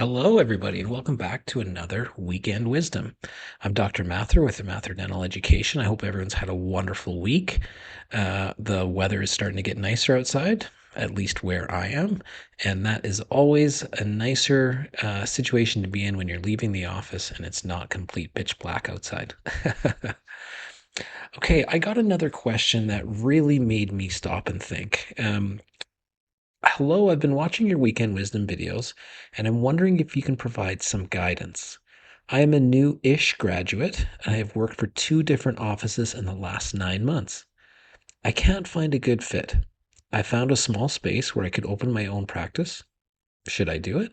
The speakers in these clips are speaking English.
Hello, everybody, and welcome back to another Weekend Wisdom. I'm Dr. Mathur with the Mathur Dental Education. I hope everyone's had a wonderful week. The weather is starting to get nicer outside, at least where I am, and that is always a nicer situation to be in when you're leaving the office and it's not complete pitch black outside. Okay, I got another question that really made me stop and think. Hello, I've been watching your Weekend Wisdom videos, and I'm wondering if you can provide some guidance. I am a new-ish graduate, and I have worked for two different offices in the last 9 months. I can't find a good fit. I found a small space where I could open my own practice. Should I do it?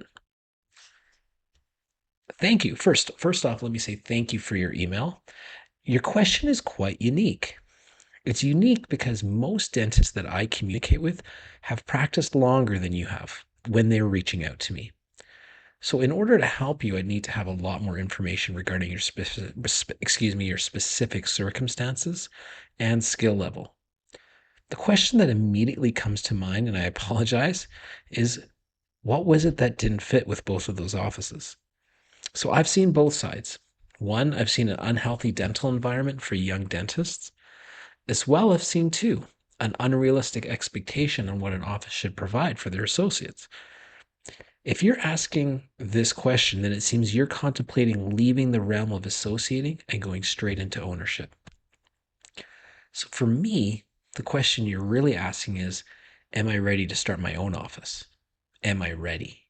Thank you. First off, let me say thank you for your email. Your question is quite unique. It's unique because most dentists that I communicate with have practiced longer than you have when they were reaching out to me. So in order to help you, I'd need to have a lot more information regarding your specific circumstances and skill level. The question that immediately comes to mind, and I apologize, is what was it that didn't fit with both of those offices? So I've seen both sides. One, I've seen an unhealthy dental environment for young dentists, as well I've seen two, an unrealistic expectation on what an office should provide for their associates. If you're asking this question, then it seems you're contemplating leaving the realm of associating and going straight into ownership. So for me, the question you're really asking is, am I ready to start my own office? Am I ready?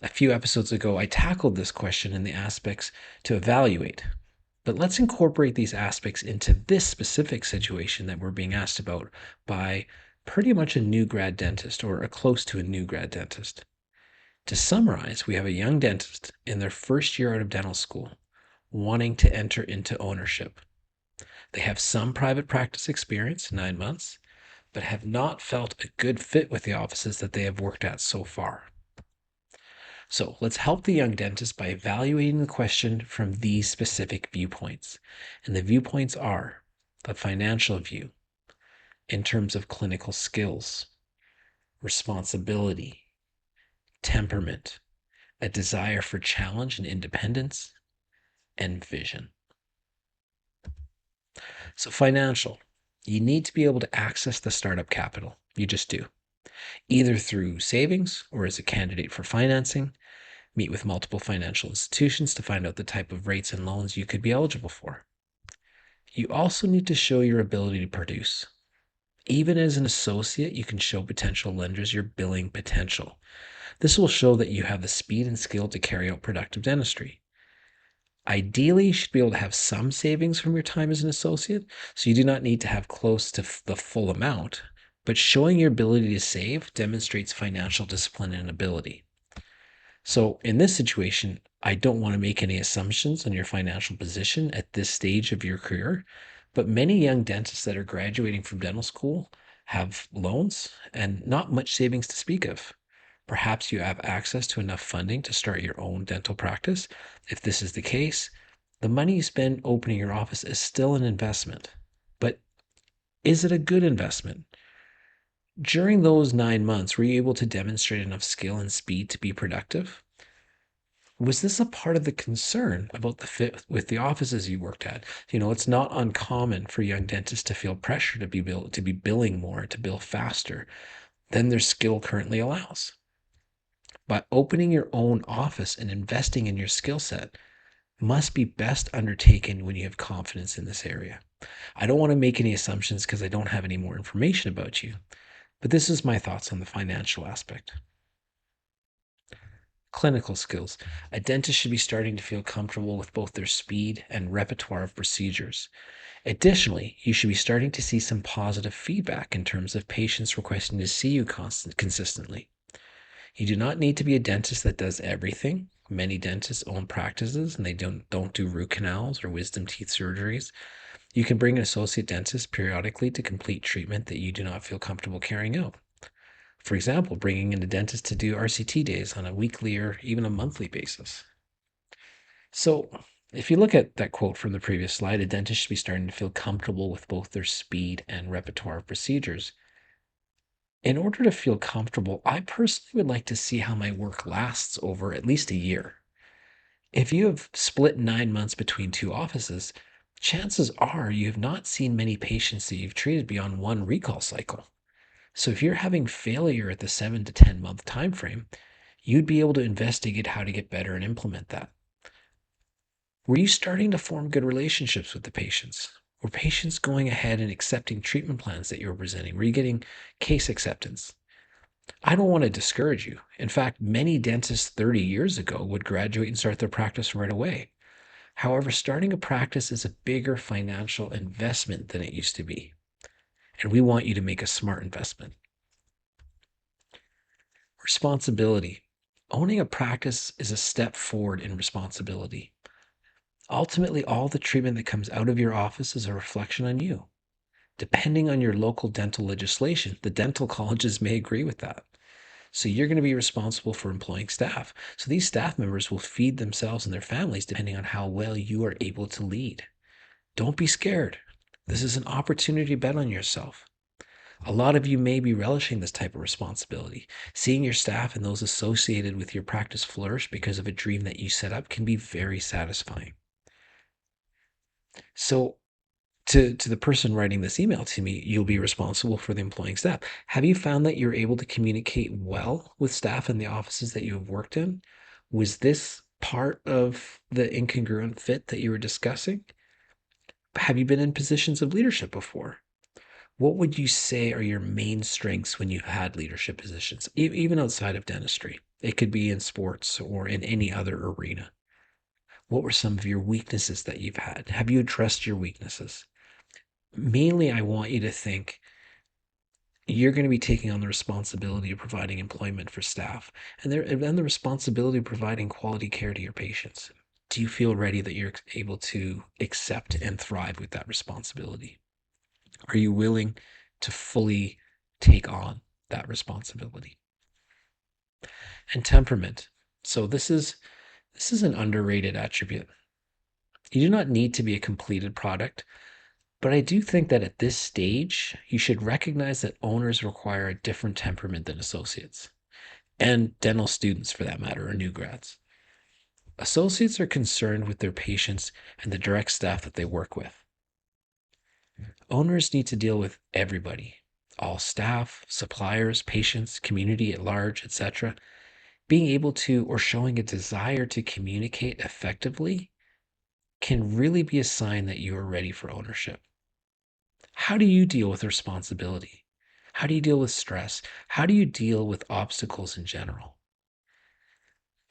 A few episodes ago, I tackled this question in the aspects to evaluate. But let's incorporate these aspects into this specific situation that we're being asked about by pretty much a new grad dentist or a close to a new grad dentist. To summarize, we have a young dentist in their first year out of dental school wanting to enter into ownership. They have some private practice experience, 9 months, but have not felt a good fit with the offices that they have worked at so far. So let's help the young dentist by evaluating the question from these specific viewpoints. And the viewpoints are the financial view in terms of clinical skills, responsibility, temperament, a desire for challenge and independence, and vision. So, financial, you need to be able to access the startup capital. You just do, either through savings or as a candidate for financing. Meet with multiple financial institutions to find out the type of rates and loans you could be eligible for. You also need to show your ability to produce. Even as an associate, you can show potential lenders your billing potential. This will show that you have the speed and skill to carry out productive dentistry. Ideally, you should be able to have some savings from your time as an associate, so you do not need to have close to the full amount, but showing your ability to save demonstrates financial discipline and ability. So in this situation, I don't want to make any assumptions on your financial position at this stage of your career, but many young dentists that are graduating from dental school have loans and not much savings to speak of. Perhaps you have access to enough funding to start your own dental practice. If this is the case, the money you spend opening your office is still an investment. But is it a good investment? During those 9 months, were you able to demonstrate enough skill and speed to be productive? Was this a part of the concern about the fit with the offices you worked at? It's not uncommon for young dentists to feel pressure to be billing more, to bill faster than their skill currently allows. But opening your own office and investing in your skill set must be best undertaken when you have confidence in this area. I don't want to make any assumptions because I don't have any more information about you, but this is my thoughts on the financial aspect. Clinical skills. A dentist should be starting to feel comfortable with both their speed and repertoire of procedures. Additionally, you should be starting to see some positive feedback in terms of patients requesting to see you consistently. You do not need to be a dentist that does everything. Many dentists own practices and they don't do root canals or wisdom teeth surgeries. You can bring an associate dentist periodically to complete treatment that you do not feel comfortable carrying out. For example, bringing in a dentist to do RCT days on a weekly or even a monthly basis. So, if you look at that quote from the previous slide, a dentist should be starting to feel comfortable with both their speed and repertoire of procedures. In order to feel comfortable, I personally would like to see how my work lasts over at least a year. If you have split 9 months between two offices, chances are you have not seen many patients that you've treated beyond one recall cycle. So if you're having failure at the 7 to 10 month time frame, you'd be able to investigate how to get better and implement that. Were you starting to form good relationships with the patients? Were patients going ahead and accepting treatment plans that you were presenting? Were you getting case acceptance? I don't want to discourage you. In fact, many dentists 30 years ago would graduate and start their practice right away. However, starting a practice is a bigger financial investment than it used to be. And we want you to make a smart investment. Responsibility. Owning a practice is a step forward in responsibility. Ultimately, all the treatment that comes out of your office is a reflection on you. Depending on your local dental legislation, the dental colleges may agree with that. So you're going to be responsible for employing staff. So these staff members will feed themselves and their families depending on how well you are able to lead. Don't be scared. This is an opportunity to bet on yourself. A lot of you may be relishing this type of responsibility. Seeing your staff and those associated with your practice flourish because of a dream that you set up can be very satisfying. So, to the person writing this email to me, you'll be responsible for the employing staff. Have you found that you're able to communicate well with staff in the offices that you have worked in? Was this part of the incongruent fit that you were discussing? Have you been in positions of leadership before? What would you say are your main strengths when you've had leadership positions, even outside of dentistry? It could be in sports or in any other arena. What were some of your weaknesses that you've had? Have you addressed your weaknesses? Mainly, I want you to think you're going to be taking on the responsibility of providing employment for staff and the responsibility of providing quality care to your patients. Do you feel ready that you're able to accept and thrive with that responsibility? Are you willing to fully take on that responsibility? And temperament. So this is an underrated attribute. You do not need to be a completed product, but I do think that at this stage, you should recognize that owners require a different temperament than associates, and dental students for that matter, or new grads. Associates are concerned with their patients and the direct staff that they work with. Owners need to deal with everybody, all staff, suppliers, patients, community at large, etc. Being able to or showing a desire to communicate effectively can really be a sign that you are ready for ownership. How do you deal with responsibility? How do you deal with stress? How do you deal with obstacles in general?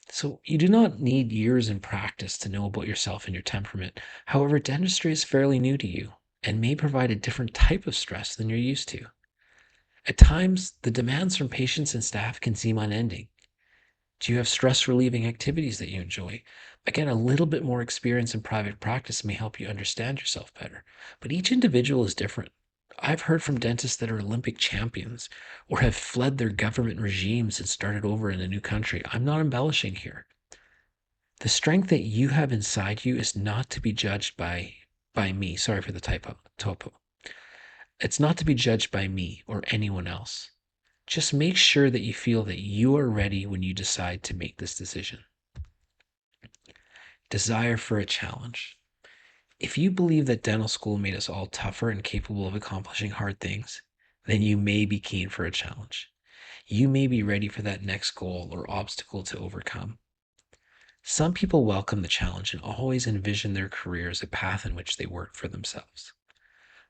So, you do not need years in practice to know about yourself and your temperament. However, dentistry is fairly new to you and may provide a different type of stress than you're used to. At times, the demands from patients and staff can seem unending. Do you have stress relieving activities that you enjoy? Again, a little bit more experience in private practice may help you understand yourself better, but each individual is different. I've heard from dentists that are Olympic champions or have fled their government regimes and started over in a new country. I'm not embellishing here. The strength that you have inside you is not to be judged by me. Sorry for the topo. It's not to be judged by me or anyone else. Just make sure that you feel that you are ready when you decide to make this decision. Desire for a challenge. If you believe that dental school made us all tougher and capable of accomplishing hard things, then you may be keen for a challenge. You may be ready for that next goal or obstacle to overcome. Some people welcome the challenge and always envision their career as a path in which they work for themselves.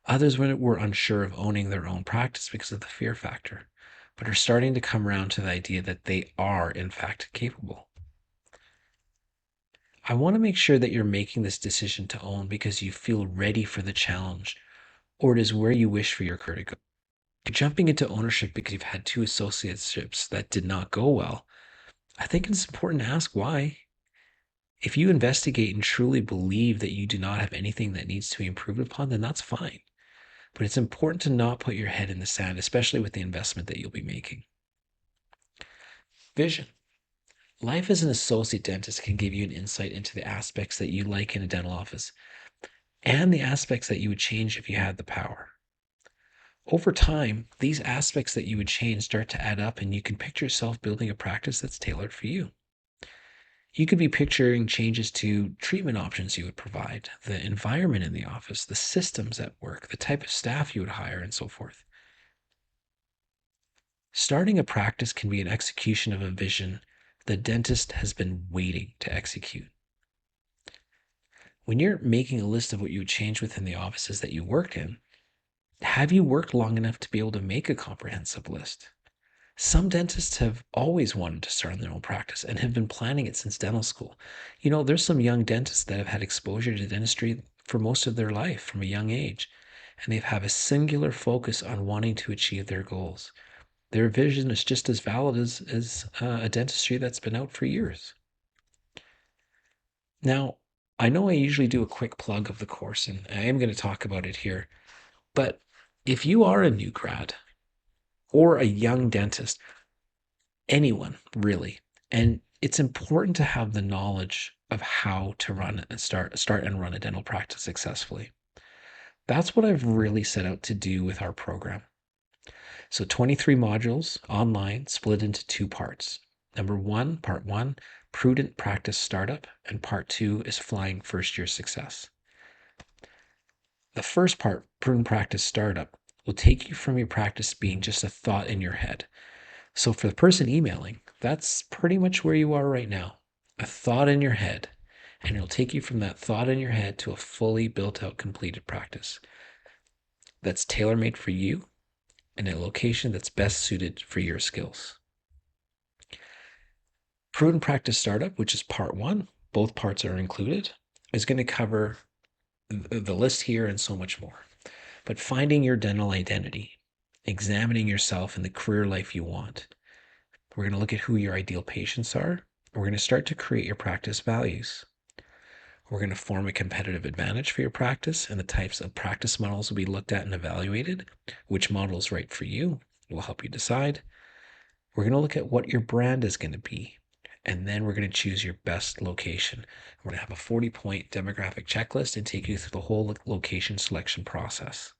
Others were unsure of owning their own practice because of the fear factor, but are starting to come around to the idea that they are, in fact, capable. I want to make sure that you're making this decision to own because you feel ready for the challenge, or it is where you wish for your career to go. If you're jumping into ownership because you've had two associateships that did not go well, I think it's important to ask why. If you investigate and truly believe that you do not have anything that needs to be improved upon, then that's fine. But it's important to not put your head in the sand, especially with the investment that you'll be making. Vision. Life as an associate dentist can give you an insight into the aspects that you like in a dental office and the aspects that you would change if you had the power. Over time, these aspects that you would change start to add up, and you can picture yourself building a practice that's tailored for you. You could be picturing changes to treatment options you would provide, the environment in the office, the systems at work, the type of staff you would hire, and so forth. Starting a practice can be an execution of a vision the dentist has been waiting to execute. When you're making a list of what you would change within the offices that you work in, have you worked long enough to be able to make a comprehensive list? Some dentists have always wanted to start their own practice and have been planning it since dental school. There's some young dentists that have had exposure to dentistry for most of their life from a young age, and they have a singular focus on wanting to achieve their goals. Their vision is just as valid as a dentistry that's been out for years. Now, I know I usually do a quick plug of the course, and I am going to talk about it here, but if you are a new grad or a young dentist, anyone really, and it's important to have the knowledge of how to run and start and run a dental practice successfully. That's what I've really set out to do with our program. So 23 modules online split into two parts. Part one, prudent practice startup, and part two is flying first year success. The first part, prudent practice startup, will take you from your practice being just a thought in your head. So for the person emailing, that's pretty much where you are right now, a thought in your head. And it'll take you from that thought in your head to a fully built out, completed practice that's tailor made for you in a location that's best suited for your skills. Prudent Practice Startup, which is part one, both parts are included, is going to cover the list here and so much more. But finding your dental identity, examining yourself and the career life you want. We're going to look at who your ideal patients are. We're going to start to create your practice values. We're going to form a competitive advantage for your practice, and the types of practice models will be looked at and evaluated. Which model is right for you will help you decide. We're going to look at what your brand is going to be, and then we're going to choose your best location. We're going to have a 40-point demographic checklist and take you through the whole location selection process.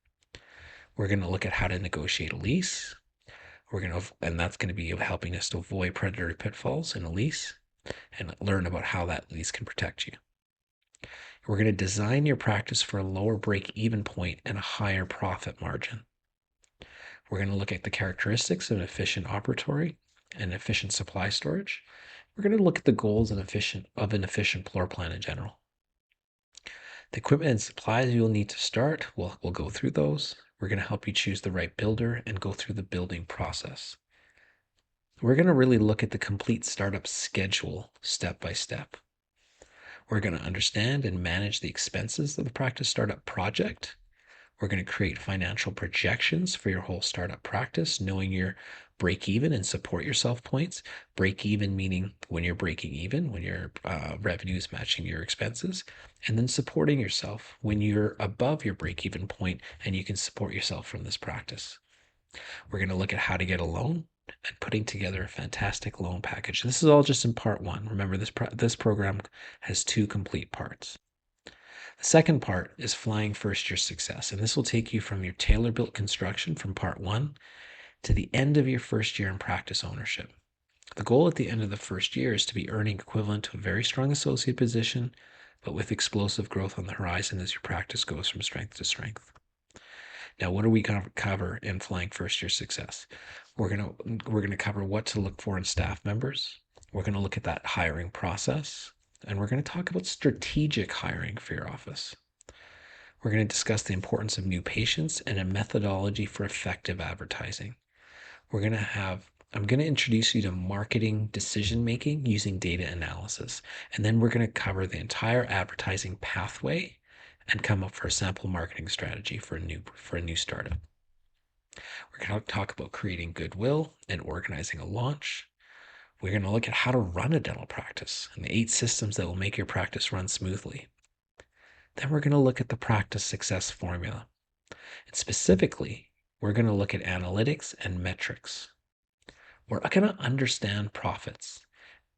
We're going to look at how to negotiate a lease. And that's going to be helping us to avoid predatory pitfalls in a lease and learn about how that lease can protect you. We're going to design your practice for a lower break-even point and a higher profit margin. We're going to look at the characteristics of an efficient operatory and efficient supply storage. We're going to look at the goals of an efficient floor plan in general. The equipment and supplies you'll need to start, we'll go through those. We're going to help you choose the right builder and go through the building process. We're going to really look at the complete startup schedule step by step. We're going to understand and manage the expenses of the practice startup project. We're going to create financial projections for your whole startup practice, knowing your break even and support yourself points. Break even meaning when you're breaking even, when your revenue is matching your expenses, and then supporting yourself when you're above your break even point and you can support yourself from this practice. We're going to look at how to get a loan and putting together a fantastic loan package. This is all just in part one. Remember, this program has two complete parts. The second part is flying first year success, and this will take you from your tailor-built construction from part one to the end of your first year in practice ownership. The goal at the end of the first year is to be earning equivalent to a very strong associate position, but with explosive growth on the horizon as your practice goes from strength to strength. Now, what are we going to cover in flying first year success? We're going to cover what to look for in staff members. We're going to look at that hiring process, and we're going to talk about strategic hiring for your office. We're going to discuss the importance of new patients and a methodology for effective advertising. I'm going to introduce you to marketing decision making using data analysis, and then we're going to cover the entire advertising pathway and come up for a sample marketing strategy for a new startup. We're going to talk about creating goodwill and organizing a launch. We're going to look at how to run a dental practice and the 8 systems that will make your practice run smoothly. Then we're going to look at the practice success formula. And specifically, we're going to look at analytics and metrics. We're going to understand profits,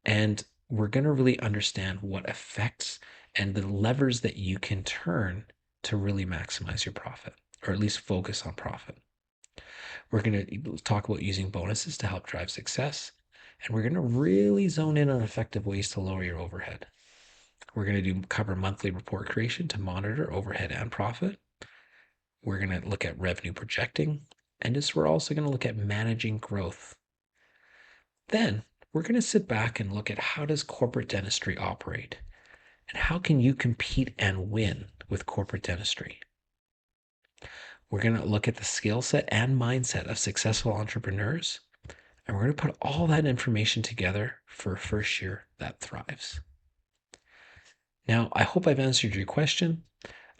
and we're going to really understand what effects and the levers that you can turn to really maximize your profit, or at least focus on profit. We're going to talk about using bonuses to help drive success. And we're going to really zone in on effective ways to lower your overhead. We're going to cover monthly report creation to monitor overhead and profit. We're going to look at revenue projecting. And we're also going to look at managing growth. Then we're going to sit back and look at how does corporate dentistry operate? And how can you compete and win with corporate dentistry? We're going to look at the skill set and mindset of successful entrepreneurs. And we're going to put all that information together for a first year that thrives. Now, I hope I've answered your question.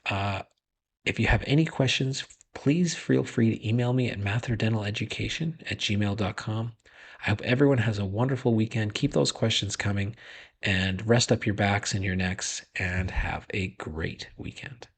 If you have any questions, please feel free to email me at mathurdentaleducation@gmail.com. I hope everyone has a wonderful weekend. Keep those questions coming and rest up your backs and your necks and have a great weekend.